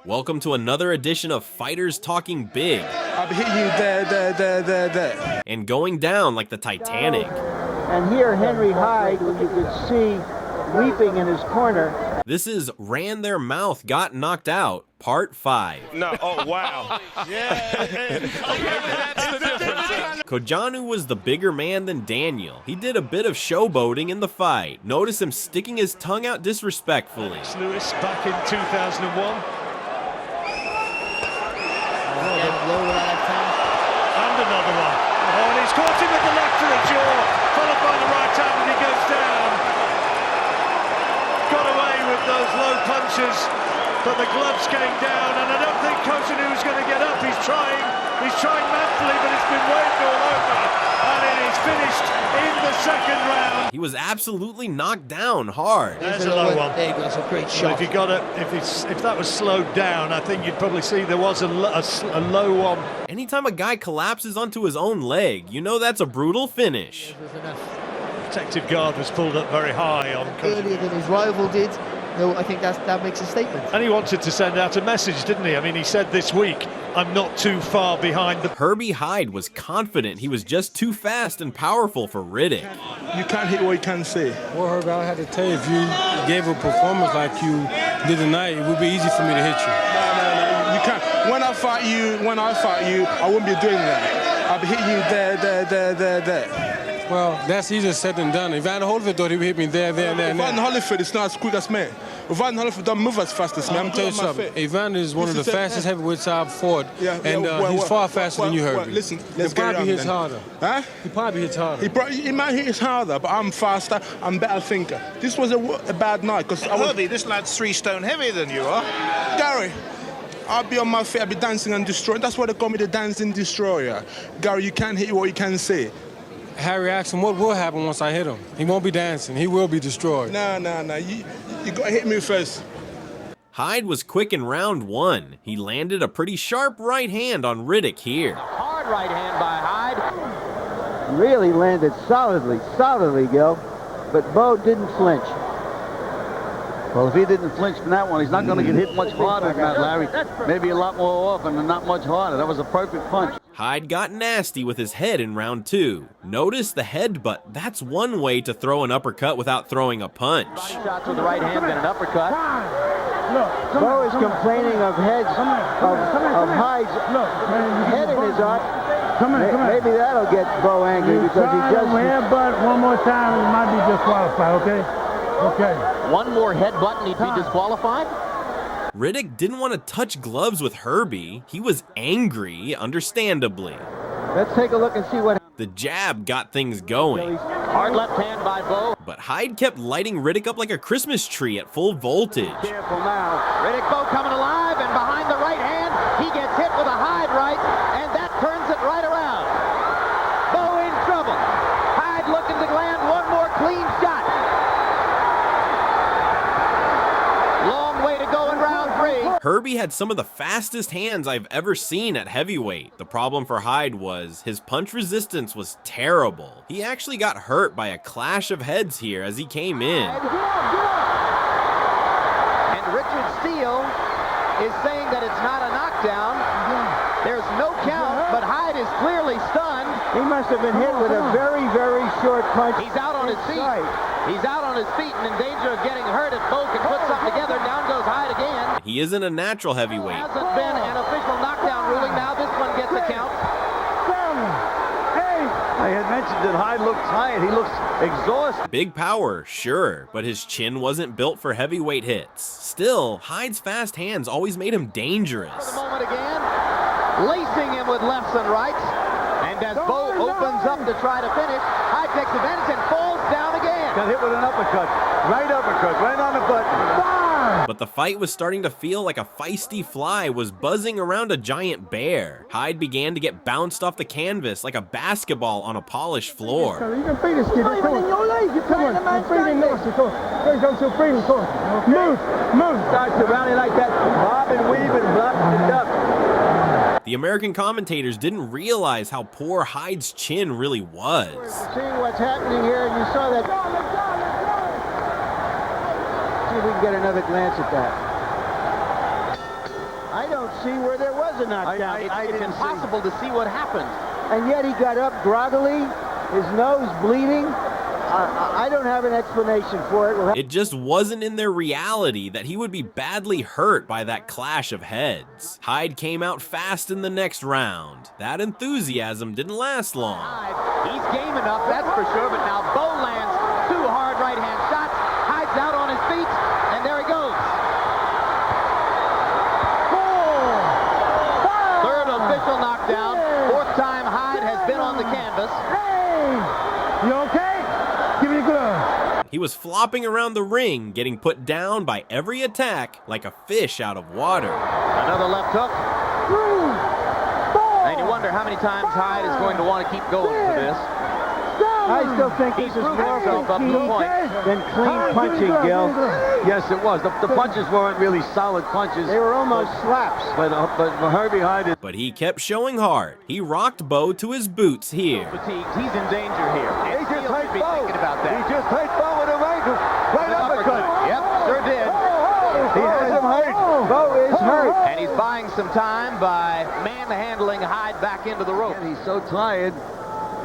Welcome to another edition of Fighters Talking Big. I'll be hitting you there. And going down like the Titanic. And here Henry Hyde, who you could see weeping in his corner. This is Ran Their Mouth Got Knocked Out, Part 5. No, oh wow. Kojanu was the bigger man than Daniel. He did a bit of showboating in the fight. Notice him sticking his tongue out disrespectfully. Lewis back in 2001. And another one. Oh, and he's caught him with the left to the jaw, followed by the right hand, and he goes down. Got away with those low punches, but the gloves came down, and I don't think Kojanu's going to get up. He's trying manfully, but it's been waved all over, and it is finished in the second round. He was absolutely knocked down hard. There's a low one. There you go, that's a great shot. If you got it, if that was slowed down, I think you'd probably see there was a low one. Anytime a guy collapses onto his own leg, you know that's a brutal finish. Protective guard was pulled up very high on Kojanu. Earlier than his rival did. No, I think that makes a statement. And he wanted to send out a message, didn't he? I mean, he said this week, I'm not too far behind the... Herbie Hyde was confident he was just too fast and powerful for Riddick. You can't hit what you can't see. Well, Herbie, I had to tell you, if you gave a performance like you did tonight, it would be easy for me to hit you. No, you can't. When I fight you, I won't be doing that. I'll be hitting you there. Well, that's easier said than done. If Van Holyfield thought he would hit me there. Van Holyfield is not as quick as me. Van Holyfield don't move as fast as me. I'm telling you something. Evander is one of the fastest heavyweights I've fought, and he's far faster than you, Herbie. Listen, let's get probably hits then. harder. Huh? He probably hits harder. He might hit harder, but I'm faster. I'm better thinker. This was a bad night because Herbie, this lad's 3 stone heavier than you are. Gary, I'll be on my feet. I'll be dancing and destroying. That's why they call me the dancing destroyer. Gary, you can't hit what you can see. Harry asked him what will happen once I hit him. He won't be dancing. He will be destroyed. No. You got to hit me first. Hyde was quick in round 1. He landed a pretty sharp right hand on Riddick here. Hard right hand by Hyde. Really landed solidly, Gil. But Bo didn't flinch. Well, if he didn't flinch from that one, he's not going to get hit much harder than that, Larry. Maybe a lot more often and not much harder. That was a perfect punch. Hyde got nasty with his head in round 2. Notice the headbutt. That's one way to throw an uppercut without throwing a punch. Shots with the right hand and an uppercut. Bo is complaining of Hyde's head in his eye. Maybe that'll get Bo angry because he just... headbutt one more time and he might be disqualified, okay? Okay. One more headbutt and he'd be disqualified? Riddick didn't want to touch gloves with Herbie. He was angry, understandably. Let's take a look and see what... The jab got things going. Hard left hand by Bo. But Hyde kept lighting Riddick up like a Christmas tree at full voltage. Careful now. Riddick Bo coming alive, and behind the right hand, he gets hit with a Hyde right, and that turns it right around. Bo in trouble. Hyde looking to land one more clean shot. Long way to go in round 3. Herbie had some of the fastest hands I've ever seen at heavyweight. The problem for Hyde was his punch resistance was terrible. He actually got hurt by a clash of heads here as he came in. And Richard Steele is saying that it's not a knockdown. There's no count, but Hyde is clearly stunned. He must have been hit with a very, very short punch. He's out on his feet. He's out on his feet and in danger of getting hurt if Bo can put something together. Down goes Hyde again. He isn't a natural heavyweight. Hasn't been an official knockdown ruling. Now this one gets a count. I had mentioned that Hyde looked tired. He looks exhausted. Big power, sure, but his chin wasn't built for heavyweight hits. Still, Hyde's fast hands always made him dangerous. For the moment again, lacing him with lefts and rights. And as Bo opens up to try to finish, Hyde takes advantage and falls down again. Got hit with an uppercut. Right on the button. But the fight was starting to feel like a feisty fly was buzzing around a giant bear. Hyde began to get bounced off the canvas like a basketball on a polished floor. You can beat this kid. Come on, move. Starts to rally like that. Bob and weave and block and duck. The American commentators didn't realize how poor Hyde's chin really was. Seeing what's happening here, and you saw that. See if we can get another glance at that. don't see where there was a knockdown. It's impossible to see what happened. And yet he got up groggily, his nose bleeding. I don't have an explanation for it. It just wasn't in their reality that he would be badly hurt by that clash of heads. Hyde came out fast in the next round. That enthusiasm didn't last long. He's game enough, that's for sure, but now Bo lands 2 hard right-hand shots. Hyde's out on his feet, and there he goes. 3rd official knockdown. 4th time Hyde has been on the canvas. Hey! You okay? Give me a glove. He was flopping around the ring, getting put down by every attack like a fish out of water. Another left hook. And you wonder how many times Hyde is going to want to keep going for this. I still think this is more himself up to the point than clean punching, Gil. Yes, it was. The punches weren't really solid punches. They were almost slaps. But Herbie Hyde... But he kept showing hard. He rocked Bo to his boots here. Fatigued. He's in danger here. He just hit be Bo. thinking about that. He just hit Bo with a right uppercut. Yep, sure did. He has him hurt. Bo is hurt. And he's buying some time by manhandling Hyde back into the rope. And he's so tired.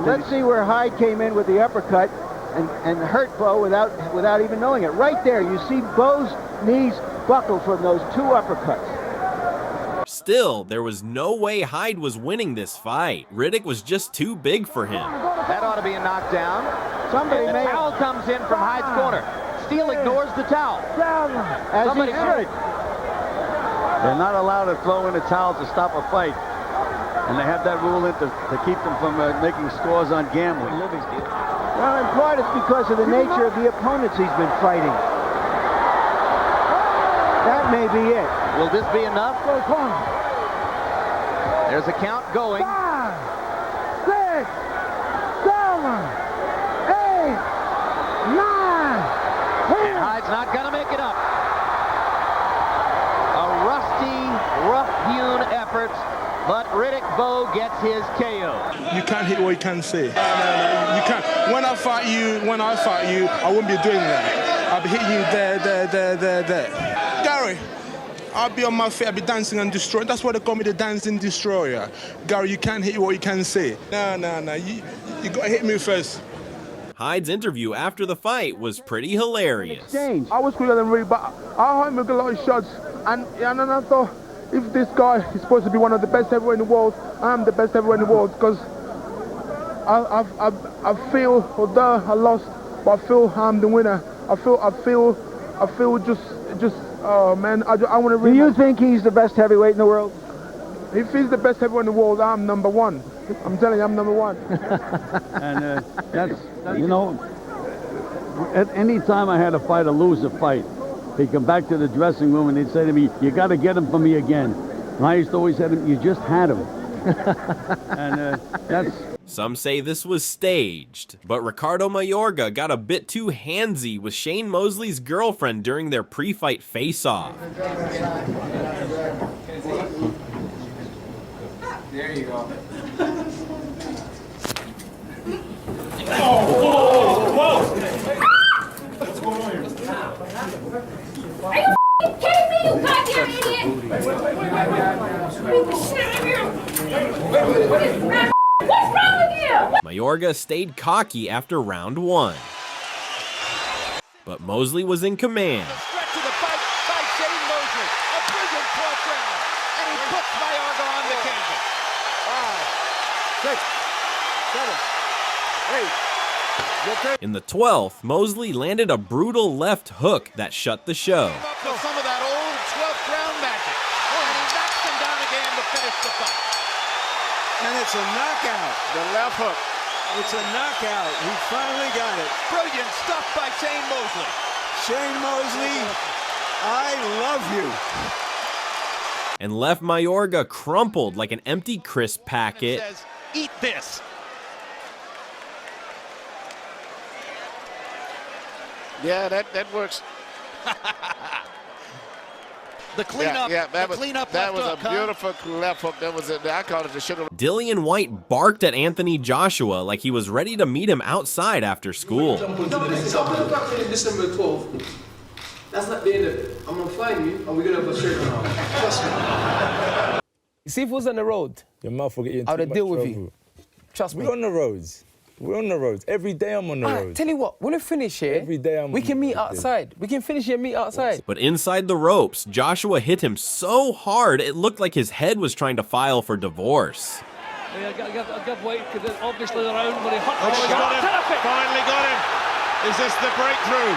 Let's see where Hyde came in with the uppercut and hurt Bo without even knowing it. Right there, you see Bo's knees buckle from those 2 uppercuts. Still, there was no way Hyde was winning this fight. Riddick was just too big for him. That ought to be a knockdown. The towel comes in from Hyde's corner. Steele ignores the towel. Somebody should. They're not allowed to throw in a towel to stop a fight. And they have that rule in to keep them from making scores on gambling. Well, in part it's because of the nature of the opponents he's been fighting. That may be it. Will this be enough? There's a count going. 5, 6, 7, 8, 9, 10. And Hyde's not going to make it up. A rusty, rough-hewn effort. But Riddick Bowe gets his KO. You can't hit what you can see. No, you can't. When I fight you, I wouldn't be doing that. I'll be hitting you there. Gary, I'll be on my feet, I'll be dancing and destroying. That's why they call me the dancing destroyer. Gary, you can't hit what you can see. No. You got to hit me first. Hyde's interview after the fight was pretty hilarious. I was quicker than Riddick, but I hit a lot of shots, and I thought, if this guy is supposed to be one of the best heavyweight in the world, I'm the best heavyweight in the world, because I feel, although I lost, but I feel I'm the winner. I feel just oh man, I want to. Do you think he's the best heavyweight in the world? If he's the best heavyweight in the world, I'm number 1. I'm telling you, I'm number 1. And that's, you know, at any time I had to fight or lose a fight, he'd come back to the dressing room and he'd say to me, you got to get him for me again. And I used to always say to him, you just had him. And that's... Some say this was staged, but Ricardo Mayorga got a bit too handsy with Shane Mosley's girlfriend during their pre-fight face-off. There you go. What's going on here? Are you kidding me, you goddamn idiot? What's wrong with you? Mayorga stayed cocky after round 1. But Mosley was in command. Threat to the fight by Shane Mosley. A brilliant 12th round. And he puts Mayorga on the canvas. 5, 6, 7, 8. In the 12th, Mosley landed a brutal left hook that shut the show. Some of that old 12th round magic. And he knocks him down again to finish the fight. And it's a knockout, the left hook. It's a knockout. He finally got it. Brilliant stuff by Shane Mosley. Shane Mosley, I love you. And left Mayorga crumpled like an empty crisp packet. Says, eat this. Yeah, that works. The cleanup. That was left a beautiful left hook. That was I called it the sugar. Dillian White barked at Anthony Joshua like he was ready to meet him outside after school. December 12th. That's not the end of it. I'm gonna find you, and we're gonna have a shirt on. Trust me. See if it was on the road, your mouth will get you in I would too have much deal with trouble. you. Trust me. We're on the roads. We're on the roads. Every day I'm on the Alright, roads. tell you what, when we finish here, Every day I'm we on can the meet roads. outside. We can finish here and meet outside. But inside the ropes, Joshua hit him so hard it looked like his head was trying to file for divorce. Yeah, give way, because obviously they're out when he hit. Oh, he's got him. Finally got him. Is this the breakthrough?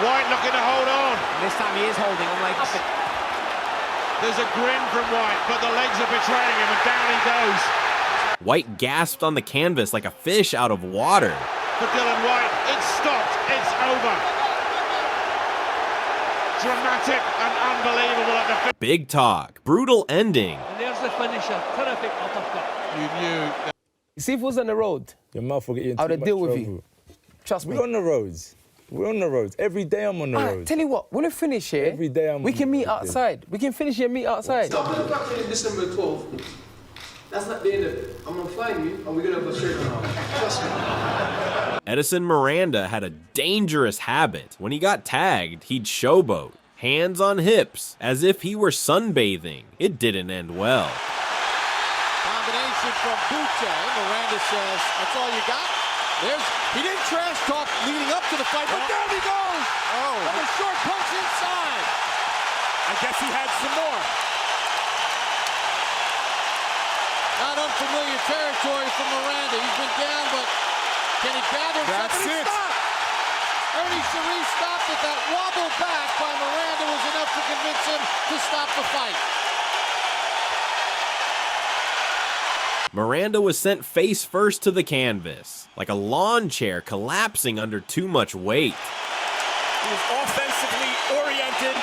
White looking to hold on. This time he is holding. I'm like, There's a grin from White, but the legs are betraying him, and down he goes. White gasped on the canvas like a fish out of water. For Dylan White, it's stopped. It's over. Dramatic and unbelievable at the finish. Big talk, brutal ending. And there's the finisher. Terrific uppercut. You knew. See if it was on the road, Your mouth will get you in I too would have much deal with trouble. you. Trust me. We're on the roads. We're on the roads. Every day I'm on the Alright, roads. tell you what, when we finish here, Every day I'm we on can the meet roads. outside. We can finish here and meet outside. Stop in December 12th. That's not the end of it. I'm gonna find you, and we're gonna have a straight on. Trust me. Edison Miranda had a dangerous habit. When he got tagged, he'd showboat, hands on hips, as if he were sunbathing. It didn't end well. combination from Buche. Miranda says, that's all you got? He didn't trash talk leading up to the fight, but down he goes! With a short punch inside. I guess he had some more. Not unfamiliar territory for Miranda. He's been down, but can he gather something? He stopped. Ernie Cerise stopped it. That wobble back by Miranda was enough to convince him to stop the fight. Miranda was sent face first to the canvas, like a lawn chair collapsing under too much weight. He was offensively oriented,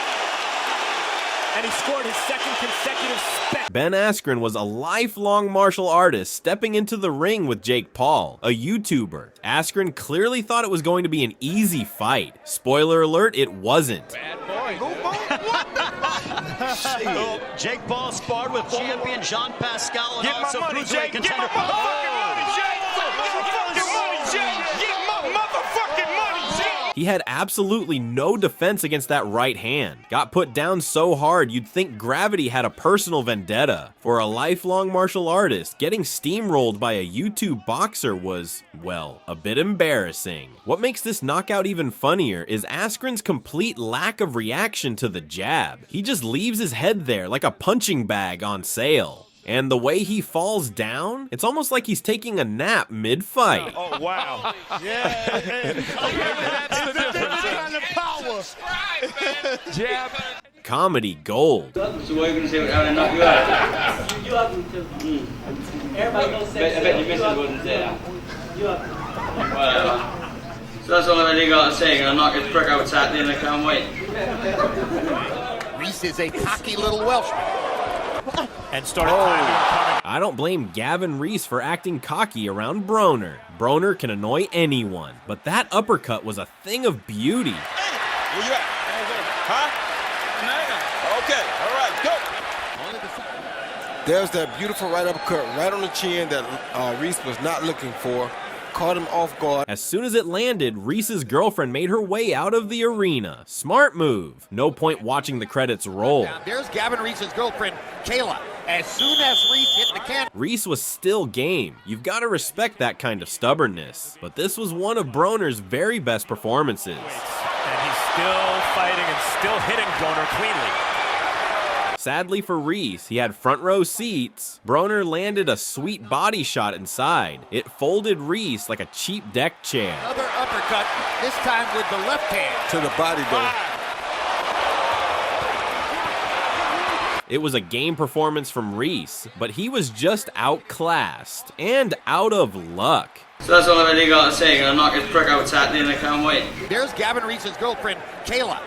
and he scored his second consecutive spec. Ben Askren was a lifelong martial artist stepping into the ring with Jake Paul, a YouTuber. Askren clearly thought it was going to be an easy fight. Spoiler alert, it wasn't. Bad boy. Jake Paul sparred with champion Jean Pascal and also cruiserweight contender. Get my motherfucking money, Jake! Motherfucking money, Jake! Get my motherfucking money, Jake! He had absolutely no defense against that right hand. Got put down so hard you'd think gravity had a personal vendetta. For a lifelong martial artist, getting steamrolled by a YouTube boxer was, well, a bit embarrassing. What makes this knockout even funnier is Askren's complete lack of reaction to the jab. He just leaves his head there like a punching bag on sale. And the way he falls down, it's almost like he's taking a nap mid-fight. Oh, wow. Yeah. That's the difference. Kind of power. Jab. Comedy gold. So what are you going to say when I knock you out? You have to. Everybody knows I bet you missed it wouldn't say that. Whatever. So that's all I really got to say. I'm not going to prick outside the end. I can't wait. Reese is a cocky little Welshman. And started climbing. I don't blame Gavin Reese for acting cocky around Broner. Broner can annoy anyone, but that uppercut was a thing of beauty. Where you at? Huh? Okay, all right, go. There's that beautiful right uppercut right on the chin that Reese was not looking for. Caught him off guard. As soon as it landed, Reese's girlfriend made her way out of the arena. Smart move. No point watching the credits roll. There's Gavin Reese's girlfriend, Kayla. As soon as Reese hit the can, Reese was still game. You've got to respect that kind of stubbornness. But this was one of Broner's very best performances. And he's still fighting and still hitting Broner cleanly. Sadly for Reese, he had front row seats. Broner landed a sweet body shot inside. It folded Reese like a cheap deck chair. another uppercut, this time with the left hand. To the body, though. It was a game performance from Reese, but he was just outclassed and out of luck. So that's all I really got to say. I'm not going to prick outside the end. I can't wait. There's Gavin Reese's girlfriend, Kayla.